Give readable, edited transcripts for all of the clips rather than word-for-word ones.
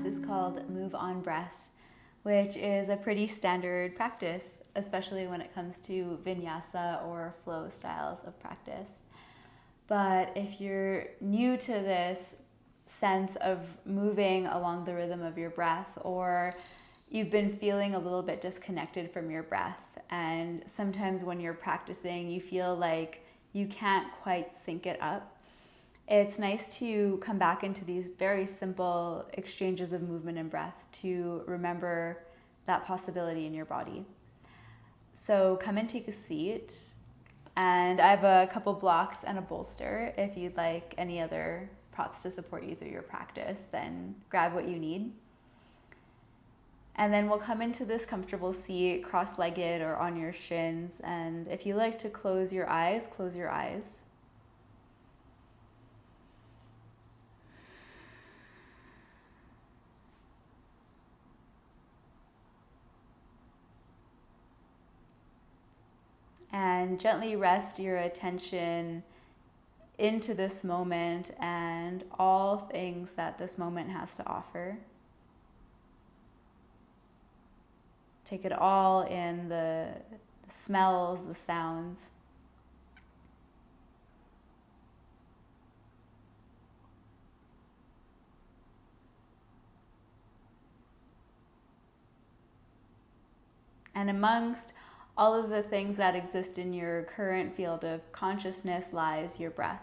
is called Move On Breath, which is a pretty standard practice, especially when it comes to vinyasa or flow styles of practice. But if you're new to this sense of moving along the rhythm of your breath, or you've been feeling a little bit disconnected from your breath, and sometimes when you're practicing you feel like you can't quite sync it up, it's nice to come back into these very simple exchanges of movement and breath to remember that possibility in your body. So come and take a seat. And I have a couple blocks and a bolster. If you'd like any other props to support you through your practice, then grab what you need. And then we'll come into this comfortable seat, cross-legged or on your shins. And if you like to close your eyes, close your eyes. And gently rest your attention into this moment and all things that this moment has to offer. Take it all in, the smells, the sounds. And amongst all of the things that exist in your current field of consciousness lies your breath.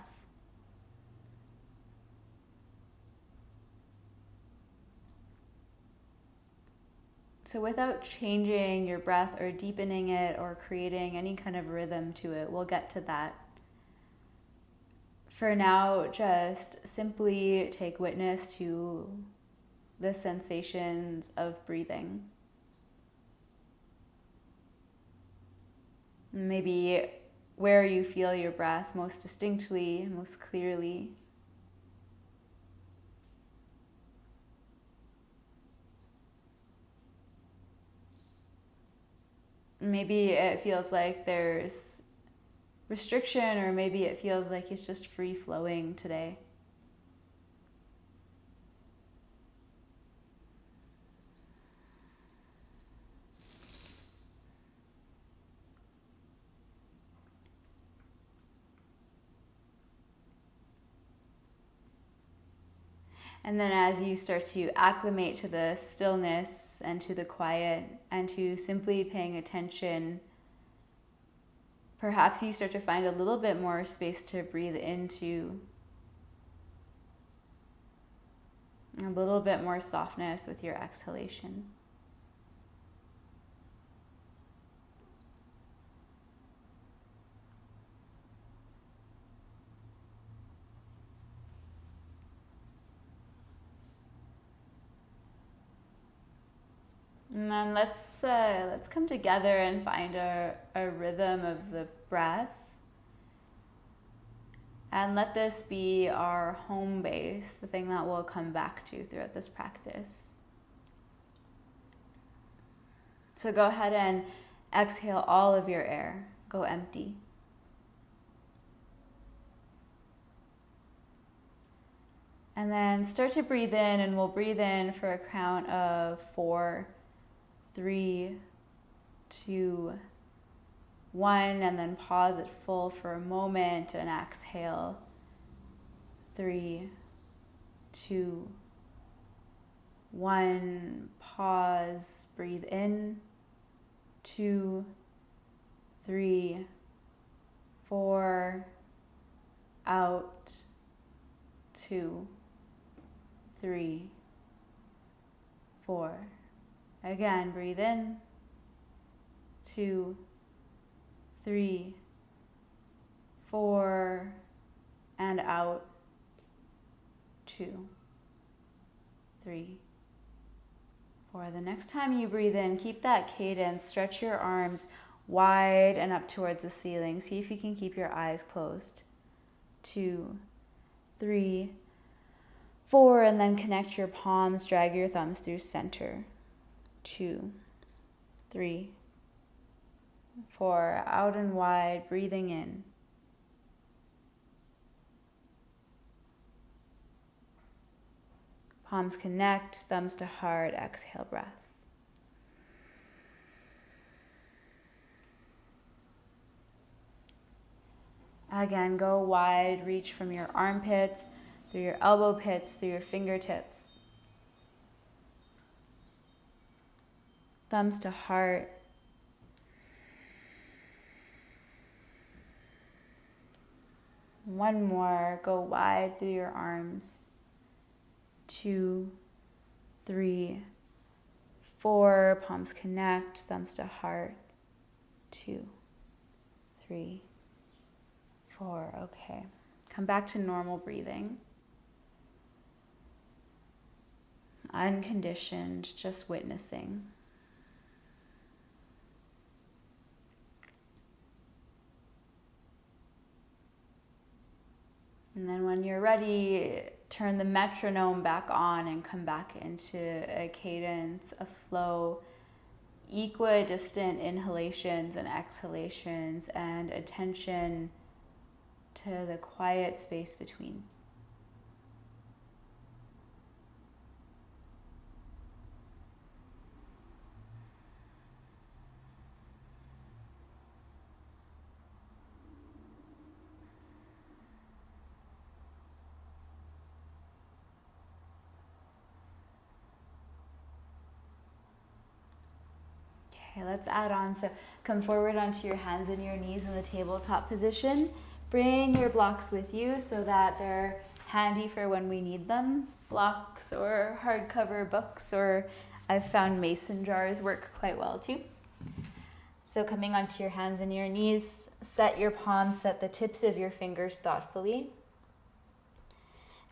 So without changing your breath or deepening it or creating any kind of rhythm to it, we'll get to that. For now, just simply take witness to the sensations of breathing. Maybe where you feel your breath most distinctly, most clearly. Maybe it feels like there's restriction, or maybe it feels like it's just free flowing today. And then as you start to acclimate to the stillness and to the quiet and to simply paying attention, perhaps you start to find a little bit more space to breathe into, a little bit more softness with your exhalation. And then let's come together and find a rhythm of the breath. And let this be our home base, the thing that we'll come back to throughout this practice. So go ahead and exhale all of your air. Go empty. And then start to breathe in, and we'll breathe in for a count of 4, 3, 2, 1, and then pause at full for a moment and exhale. 3, 2, 1, pause, breathe in. 2, 3, 4, out. 2, 3, 4. Again, breathe in. 2, 3, 4, and out. 2, 3, 4. The next time you breathe in, keep that cadence. Stretch your arms wide and up towards the ceiling. See if you can keep your eyes closed. 2, 3, 4, and then connect your palms, drag your thumbs through center. 2, 3, 4, out and wide, breathing in. Palms connect, thumbs to heart, exhale, breath. Again, go wide, reach from your armpits, through your elbow pits, through your fingertips. Thumbs to heart. One more, go wide through your arms. 2, 3, 4, palms connect, thumbs to heart. 2, 3, 4, okay. Come back to normal breathing. Unconditioned, just witnessing. And then when you're ready, turn the metronome back on and come back into a cadence, a flow, equidistant inhalations and exhalations, and attention to the quiet space between. Okay, let's add on. So come forward onto your hands and your knees in the tabletop position. Bring your blocks with you so that they're handy for when we need them. Blocks or hardcover books, or I've found mason jars work quite well too. So coming onto your hands and your knees, set your palms, set the tips of your fingers thoughtfully.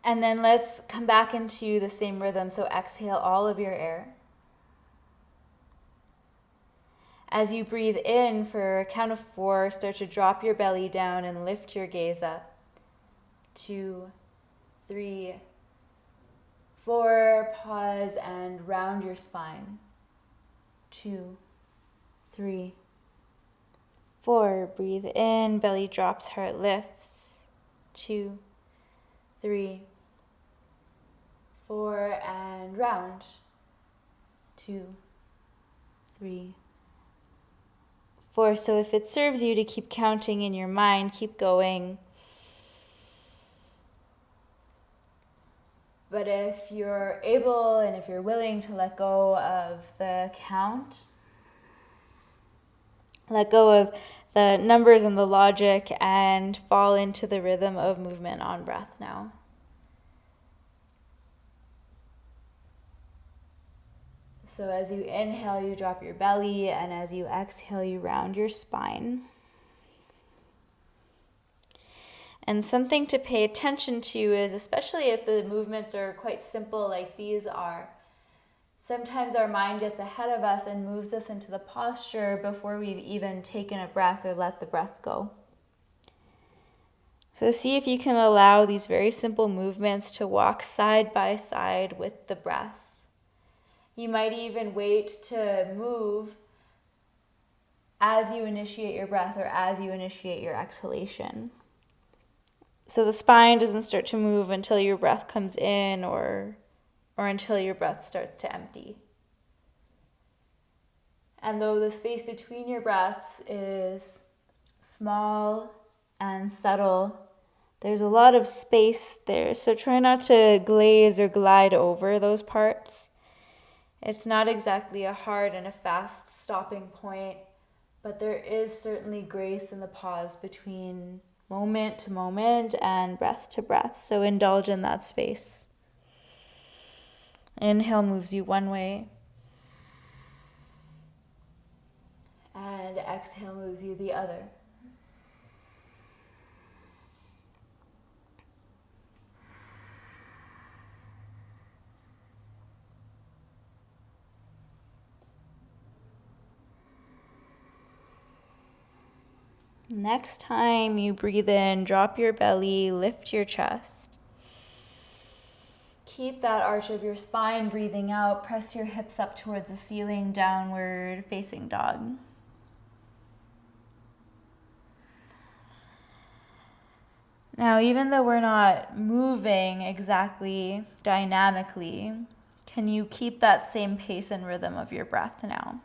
And then let's come back into the same rhythm. So exhale all of your air. As you breathe in for a count of 4, start to drop your belly down and lift your gaze up. 2, 3, 4, pause and round your spine. 2, 3, 4, breathe in, belly drops, heart lifts. 2, 3, 4, and round. 2, 3, 4. So if it serves you to keep counting in your mind, keep going. But if you're able and if you're willing to let go of the count, let go of the numbers and the logic, and fall into the rhythm of movement on breath now. So as you inhale, you drop your belly, and as you exhale, you round your spine. And something to pay attention to is, especially if the movements are quite simple like these are, sometimes our mind gets ahead of us and moves us into the posture before we've even taken a breath or let the breath go. So see if you can allow these very simple movements to walk side by side with the breath. You might even wait to move as you initiate your breath or as you initiate your exhalation. So the spine doesn't start to move until your breath comes in or until your breath starts to empty. And though the space between your breaths is small and subtle, there's a lot of space there. So try not to glaze or glide over those parts. It's not exactly a hard and a fast stopping point, but there is certainly grace in the pause between moment to moment and breath to breath. So indulge in that space. Inhale moves you one way, and exhale moves you the other. Next time you breathe in, drop your belly, lift your chest. Keep that arch of your spine, breathing out. Press your hips up towards the ceiling, downward facing dog. Now, even though we're not moving exactly dynamically, can you keep that same pace and rhythm of your breath now?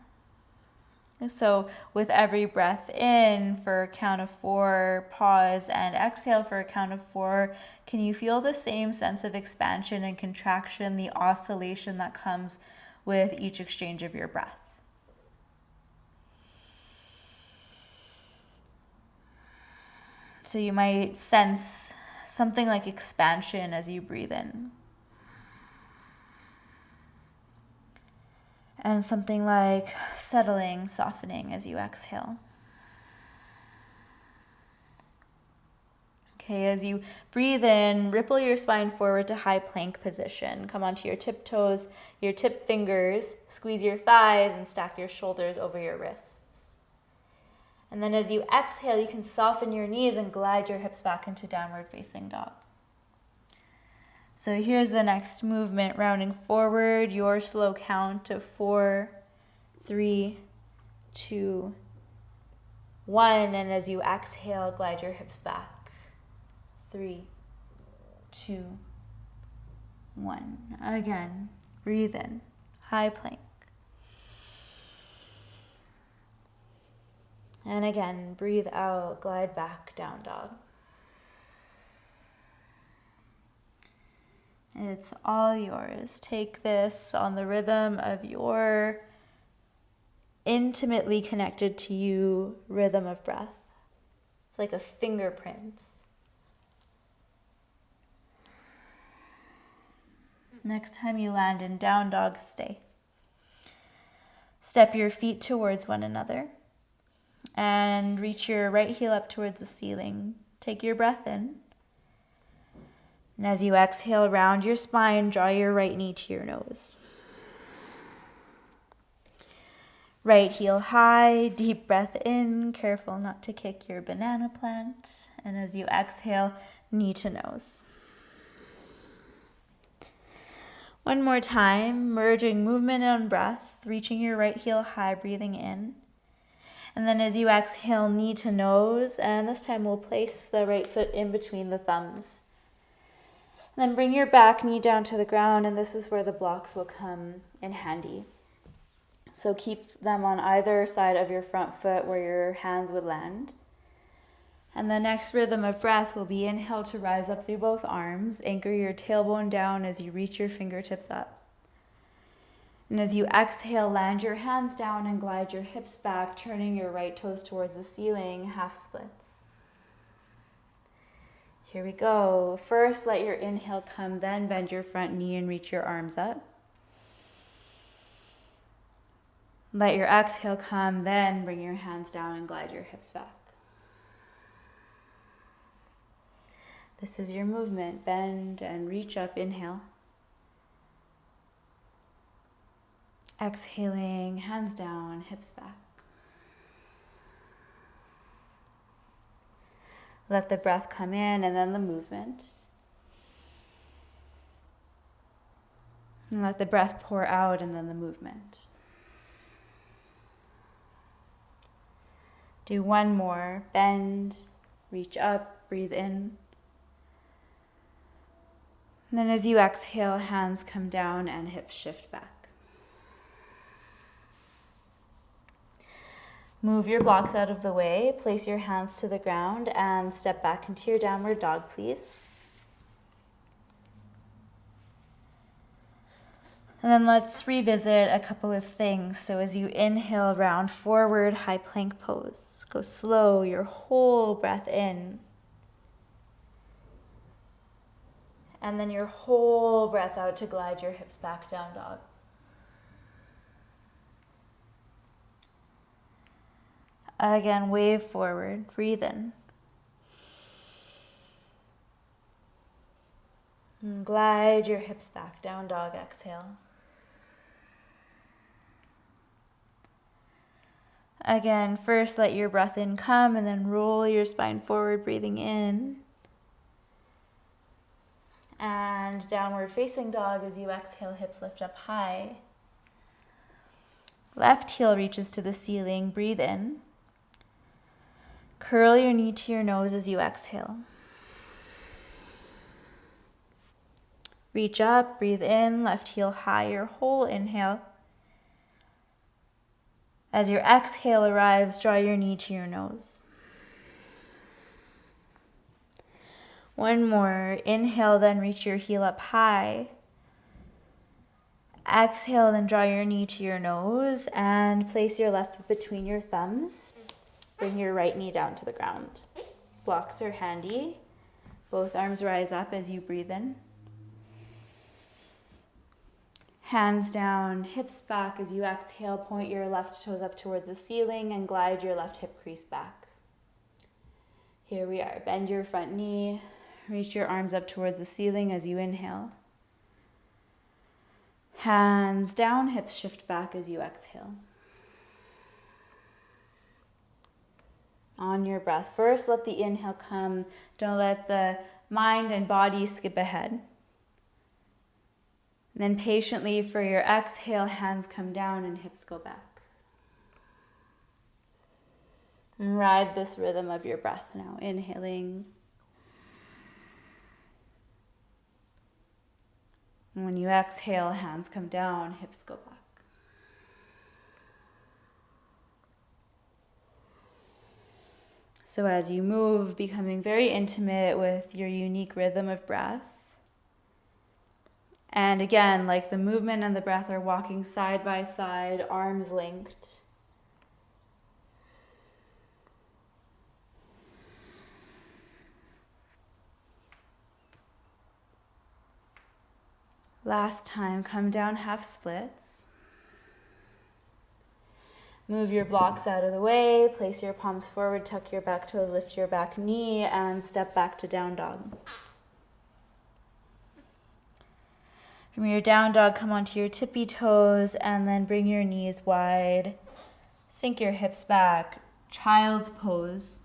So with every breath in for a count of 4, pause and exhale for a count of 4, can you feel the same sense of expansion and contraction, the oscillation that comes with each exchange of your breath? So you might sense something like expansion as you breathe in. And something like settling, softening as you exhale. Okay, as you breathe in, ripple your spine forward to high plank position. Come onto your tiptoes, your tip fingers, squeeze your thighs and stack your shoulders over your wrists. And then as you exhale, you can soften your knees and glide your hips back into downward facing dog. So here's the next movement, rounding forward, your slow count of 4, 3, 2, 1. And as you exhale, glide your hips back. 3, 2, 1. Again, breathe in, high plank. And again, breathe out, glide back, down dog. It's all yours. Take this on the rhythm of your intimately connected to you rhythm of breath. It's like a fingerprint. Next time you land in down dog, stay. Step your feet towards one another and reach your right heel up towards the ceiling. Take your breath in. And as you exhale, round your spine, draw your right knee to your nose. Right heel high, deep breath in, careful not to kick your banana plant. And as you exhale, knee to nose. One more time, merging movement and breath, reaching your right heel high, breathing in. And then as you exhale, knee to nose, and this time we'll place the right foot in between the thumbs. Then bring your back knee down to the ground, and this is where the blocks will come in handy. So keep them on either side of your front foot where your hands would land. And the next rhythm of breath will be inhale to rise up through both arms. Anchor your tailbone down as you reach your fingertips up. And as you exhale, land your hands down and glide your hips back, turning your right toes towards the ceiling, half splits. Here we go. First, let your inhale come, then bend your front knee and reach your arms up. Let your exhale come, then bring your hands down and glide your hips back. This is your movement. Bend and reach up, inhale. Exhaling, hands down, hips back. Let the breath come in and then the movement. And let the breath pour out and then the movement. Do one more. Bend, reach up, breathe in. And then as you exhale, hands come down and hips shift back. Move your blocks out of the way, place your hands to the ground, and step back into your downward dog, please. And then let's revisit a couple of things. So as you inhale, round forward, high plank pose. Go slow, your whole breath in. And then your whole breath out to glide your hips back, down dog. Again, wave forward, breathe in. And glide your hips back, down dog, exhale. Again, first let your breath in come and then roll your spine forward, breathing in. And downward facing dog as you exhale, hips lift up high. Left heel reaches to the ceiling, breathe in. Curl your knee to your nose as you exhale. Reach up, breathe in, left heel high, your whole inhale. As your exhale arrives, draw your knee to your nose. One more. Inhale, then reach your heel up high. Exhale, then draw your knee to your nose and place your left foot between your thumbs. Bring your right knee down to the ground. Blocks are handy. Both arms rise up as you breathe in. Hands down, hips back as you exhale. Point your left toes up towards the ceiling and glide your left hip crease back. Here we are. Bend your front knee. Reach your arms up towards the ceiling as you inhale. Hands down, hips shift back as you exhale. On your breath, first let the inhale come. Don't let the mind and body skip ahead. And then patiently for your exhale, hands come down and hips go back. And ride this rhythm of your breath now. Inhaling. And when you exhale, hands come down, hips go back. So as you move, becoming very intimate with your unique rhythm of breath. And again, like the movement and the breath are walking side by side, arms linked. Last time, come down half splits. Move your blocks out of the way, place your palms forward, tuck your back toes, lift your back knee, and step back to down dog. From your down dog, come onto your tippy toes, and then bring your knees wide. Sink your hips back, child's pose.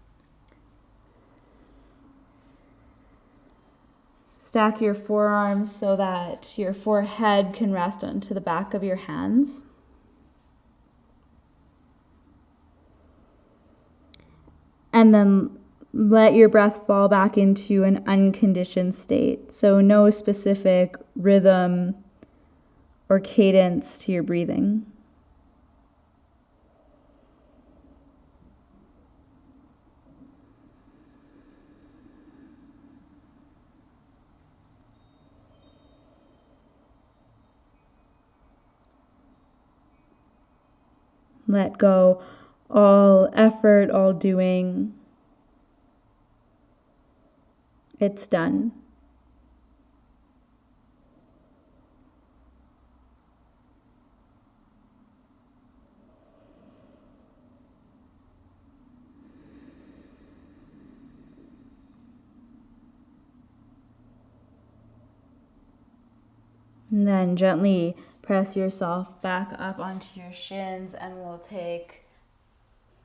Stack your forearms so that your forehead can rest onto the back of your hands. And then let your breath fall back into an unconditioned state. So no specific rhythm or cadence to your breathing. Let go all effort, all doing. It's done. And then gently press yourself back up onto your shins, and we'll take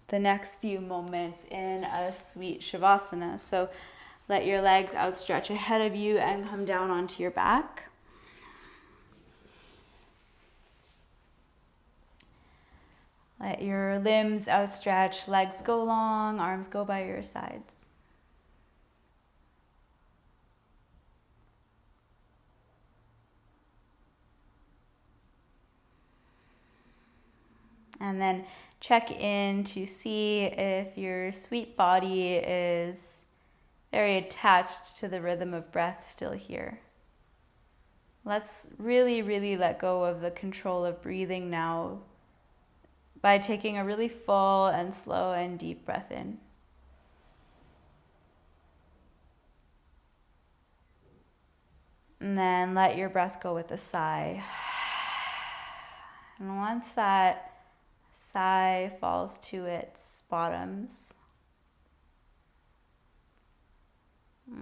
the next few moments in a sweet Shavasana. So let your legs outstretch ahead of you and come down onto your back. Let your limbs outstretch, legs go long, arms go by your sides. And then check in to see if your sweet body is very attached to the rhythm of breath still here. Let's really, really let go of the control of breathing now by taking a really full and slow and deep breath in. And then let your breath go with a sigh. And once that sigh falls to its bottoms,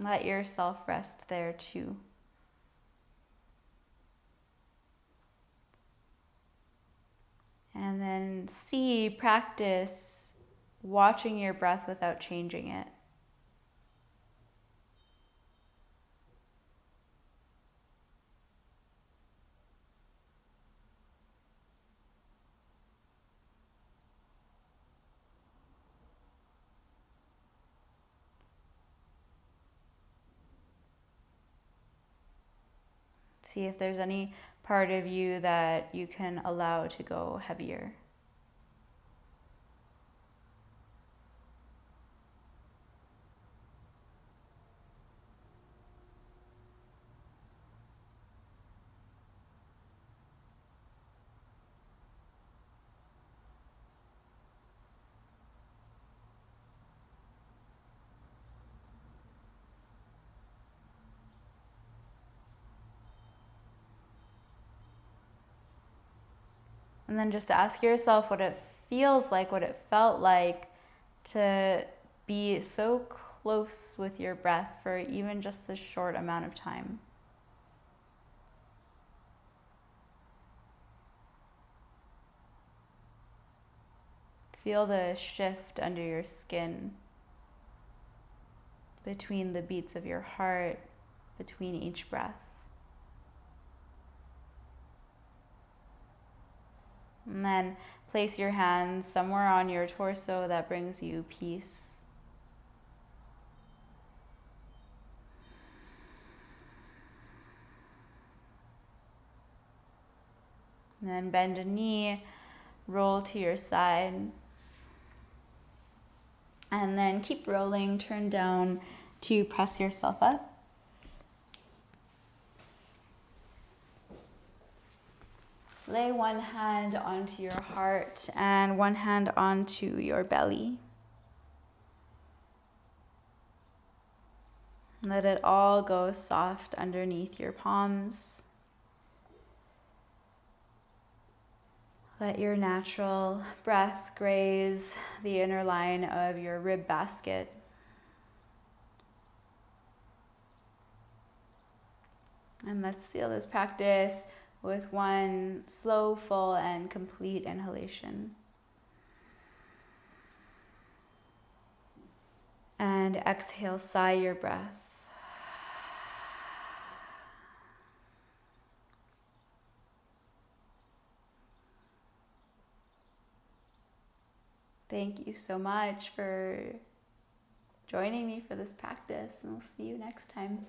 let yourself rest there too. And then practice watching your breath without changing it. See if there's any part of you that you can allow to go heavier. And then just ask yourself what it feels like, what it felt like to be so close with your breath for even just this short amount of time. Feel the shift under your skin between the beats of your heart, between each breath. And then place your hands somewhere on your torso that brings you peace. And then bend a knee, roll to your side. And then keep rolling, turn down to press yourself up. Lay one hand onto your heart and one hand onto your belly. Let it all go soft underneath your palms. Let your natural breath graze the inner line of your rib basket. And let's seal this practice with one slow, full, and complete inhalation. And exhale, sigh your breath. Thank you so much for joining me for this practice, and I'll see you next time.